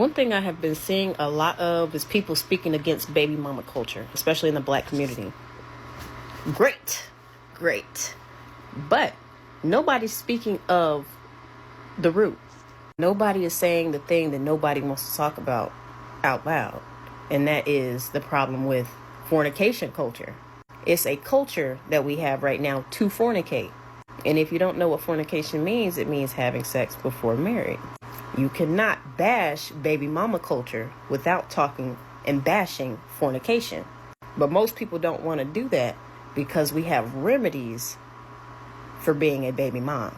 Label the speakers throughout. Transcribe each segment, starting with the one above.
Speaker 1: One thing I have been seeing a lot of is people speaking against baby mama culture, especially in the black community. Great. But nobody's speaking of the root. Nobody is saying the thing that nobody wants to talk about out loud. And that is the problem with fornication culture. It's a culture that we have right now to fornicate. And if you don't know what fornication means, it means having sex before marriage. You cannot bash baby mama culture without talking and bashing fornication. But most people don't want to do that because we have remedies for being a baby mom.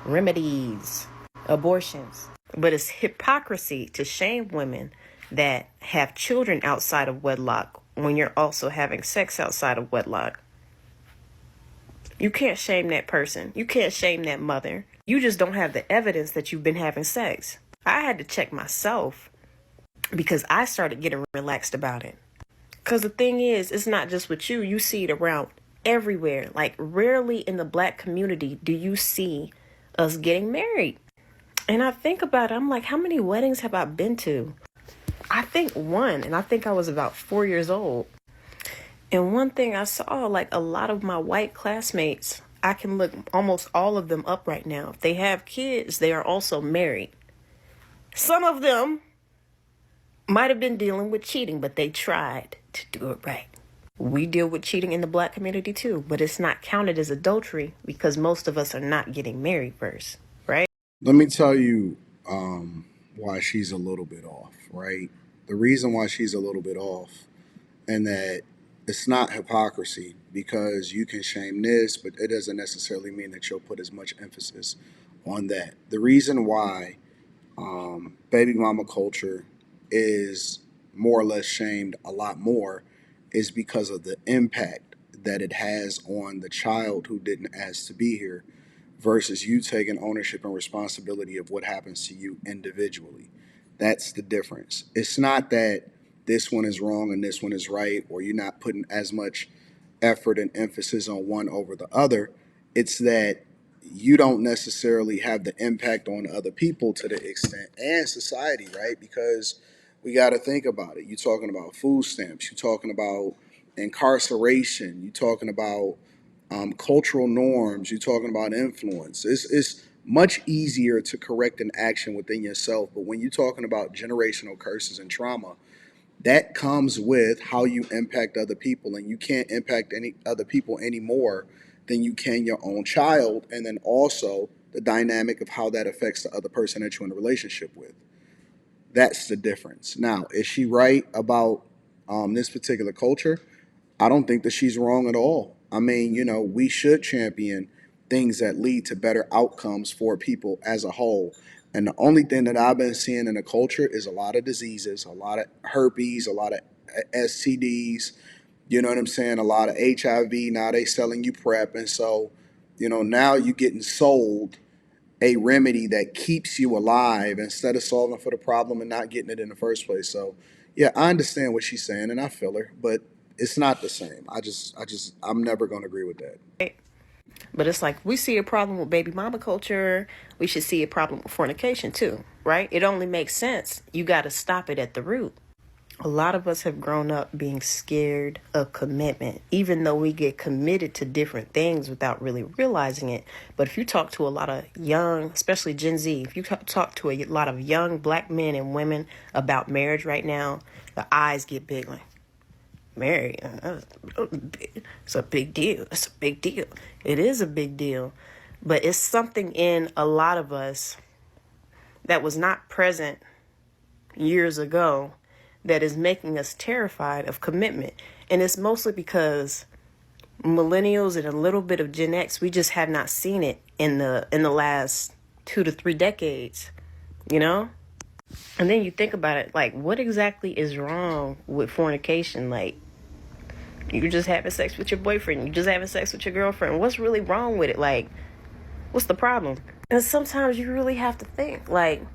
Speaker 1: Remedies, abortions. But it's hypocrisy to shame women that have children outside of wedlock when you're also having sex outside of wedlock. You can't shame that person. You can't shame that mother. You just don't have the evidence that you've been having sex. I had to check myself because I started getting relaxed about it. Because the thing is, it's not just with you. You see it around everywhere. Like, rarely in the black community do you see us getting married. And I think about it. I'm like, how many weddings have I been to? I think one. And I think I was about 4 years old. And one thing I saw, like a lot of my white classmates, I can look almost all of them up right now. If they have kids, they are also married. Some of them might have been dealing with cheating, but they tried to do it right. We deal with cheating in the black community too, but it's not counted as adultery because most of us are not getting married first, right?
Speaker 2: Let me tell you why she's a little bit off, right? The reason why she's a little bit off, and that it's not hypocrisy because you can shame this, but it doesn't necessarily mean that you'll put as much emphasis on that. The reason why baby mama culture is more or less shamed a lot more is because of the impact that it has on the child who didn't ask to be here versus you taking ownership and responsibility of what happens to you individually. That's the difference. It's not that this one is wrong and this one is right, or you're not putting as much effort and emphasis on one over the other. It's that you don't necessarily have the impact on other people to the extent and society, right? Because we got to think about it. You're talking about food stamps, you're talking about incarceration, you're talking about cultural norms, you're talking about influence. It's much easier to correct an action within yourself. But when you're talking about generational curses and trauma, that comes with how you impact other people, and you can't impact any other people any more than you can your own child, and then also the dynamic of how that affects the other person that you're in a relationship with. That's the difference. Now, is she right about this particular culture? I don't think that she's wrong at all. I mean, we should champion things that lead to better outcomes for people as a whole. And the only thing that I've been seeing in the culture is a lot of diseases, a lot of herpes, a lot of STDs, you know what I'm saying? A lot of HIV. Now they selling you PrEP. And so, now you're getting sold a remedy that keeps you alive instead of solving for the problem and not getting it in the first place. So, yeah, I understand what she's saying and I feel her, but it's not the same. I'm never going to agree with that.
Speaker 1: But it's like we see a problem with baby mama culture. We should see a problem with fornication too, right? It only makes sense. You got to stop it at the root. A lot of us have grown up being scared of commitment, even though we get committed to different things without really realizing it. But if you talk to a lot of young, especially Gen Z, if you talk to a lot of young black men and women about marriage right now, the eyes get big like, married, it's a big deal. It's a big deal. It is a big deal. But it's something in a lot of us that was not present years ago that is making us terrified of commitment. And it's mostly because millennials and a little bit of Gen X, we just have not seen it in the last 2 to 3 decades, And then you think about it, like, what exactly is wrong with fornication? Like, you're just having sex with your boyfriend. You're just having sex with your girlfriend. What's really wrong with it? Like, what's the problem? And sometimes you really have to think, like,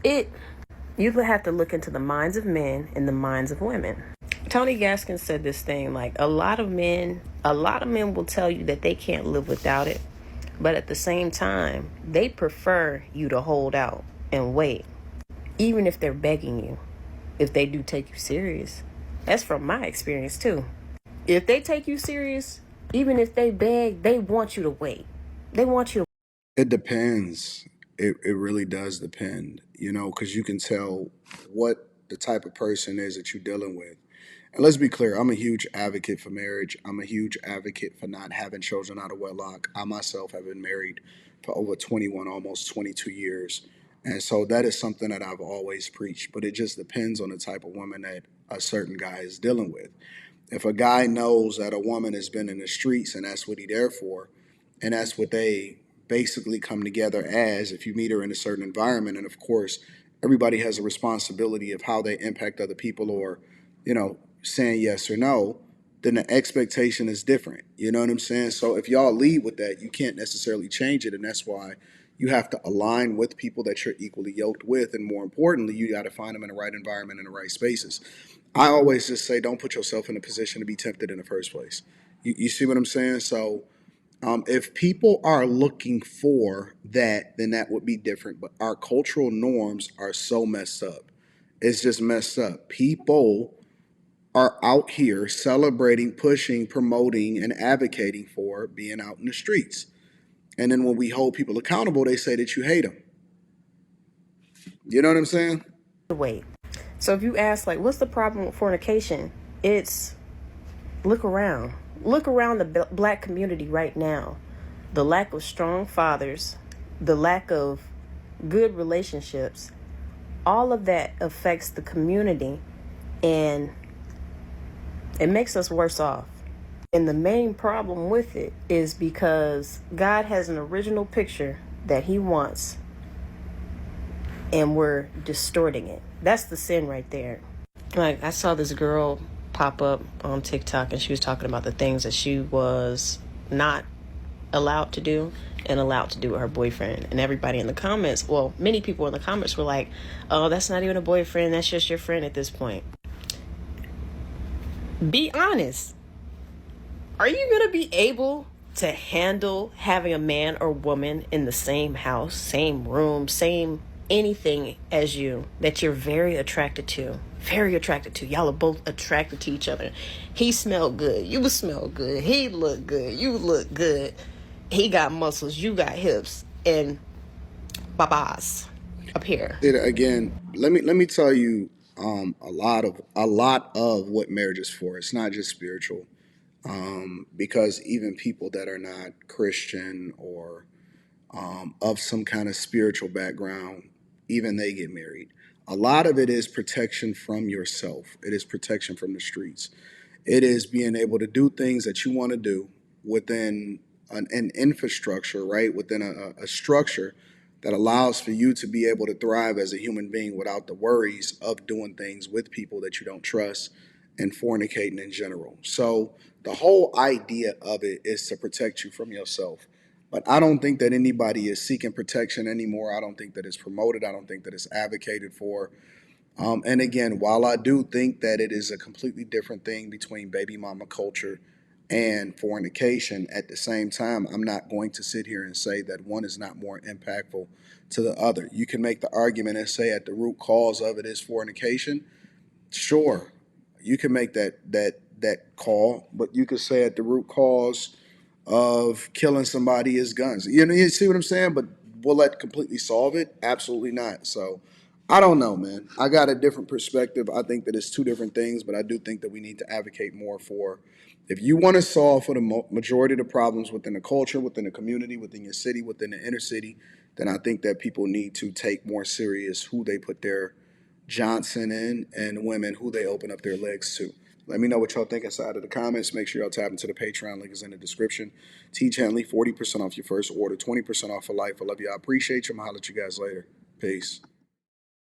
Speaker 1: you have to look into the minds of men and the minds of women. Tony Gaskins said this thing, like, a lot of men will tell you that they can't live without it. But at the same time, they prefer you to hold out and wait. even if they're begging you, if they do take you serious. That's from my experience too. If they take you serious, even if they beg, they want you to wait. They want you to.
Speaker 2: It depends. It really does depend, because you can tell what the type of person is that you're dealing with. And let's be clear, I'm a huge advocate for marriage. I'm a huge advocate for not having children out of wedlock. I myself have been married for over 21, almost 22 years. And so that is something that I've always preached, but it just depends on the type of woman that a certain guy is dealing with. If a guy knows that a woman has been in the streets and that's what he there for, and that's what they basically come together as, if you meet her in a certain environment, and of course everybody has a responsibility of how they impact other people, or saying yes or no, then the expectation is different. You know what I'm saying? So if y'all lead with that, you can't necessarily change it, and that's why you have to align with people that you're equally yoked with, and more importantly, you got to find them in the right environment, in the right spaces. I always just say, don't put yourself in a position to be tempted in the first place. You see what I'm saying? So if people are looking for that, then that would be different. But our cultural norms are so messed up. It's just messed up. People are out here celebrating, pushing, promoting, and advocating for being out in the streets. And then when we hold people accountable, they say that you hate them. You know what I'm saying?
Speaker 1: Wait. So if you ask, like, what's the problem with fornication? It's look around. Look around the black community right now. The lack of strong fathers, the lack of good relationships, all of that affects the community and it makes us worse off. And the main problem with it is because God has an original picture that He wants and we're distorting it. That's the sin right there. Like, I saw this girl pop up on TikTok and she was talking about the things that she was not allowed to do and allowed to do with her boyfriend. And everybody in the comments, well, many people in the comments were like, oh, that's not even a boyfriend. That's just your friend at this point. Be honest. Are you going to be able to handle having a man or woman in the same house, same room, same anything as you that you're very attracted to? Very attracted to. Y'all are both attracted to each other. He smelled good. You smell good. He looked good. You look good. He got muscles. You got hips. And babas up here.
Speaker 2: Again, let me tell you a lot of what marriage is for. It's not just spiritual. Because even people that are not Christian or of some kind of spiritual background, even they get married. A lot of it is protection from yourself. It is protection from the streets. It is being able to do things that you want to do within an infrastructure, right? Within a structure that allows for you to be able to thrive as a human being without the worries of doing things with people that you don't trust and fornicating in general. So the whole idea of it is to protect you from yourself. But I don't think that anybody is seeking protection anymore. I don't think that it's promoted. I don't think that it's advocated for. And again, while I do think that it is a completely different thing between baby mama culture and fornication, at the same time, I'm not going to sit here and say that one is not more impactful to the other. You can make the argument and say at the root cause of it is fornication. Sure, you can make that call, but you could say at the root cause of killing somebody is guns. You see what I'm saying? But will that completely solve it? Absolutely not. So I don't know, man. I got a different perspective. I think that it's two different things, but I do think that we need to advocate more for, if you want to solve for the majority of the problems within the culture, within the community, within your city, within the inner city, then I think that people need to take more serious who they put their Johnson in, and women who they open up their legs to. Let me know what y'all think inside of the comments. Make sure y'all tap into the Patreon. Link is in the description. Teach Henley, 40% off your first order, 20% off for life. I love you. I appreciate you. I'm going to holler at you guys later. Peace.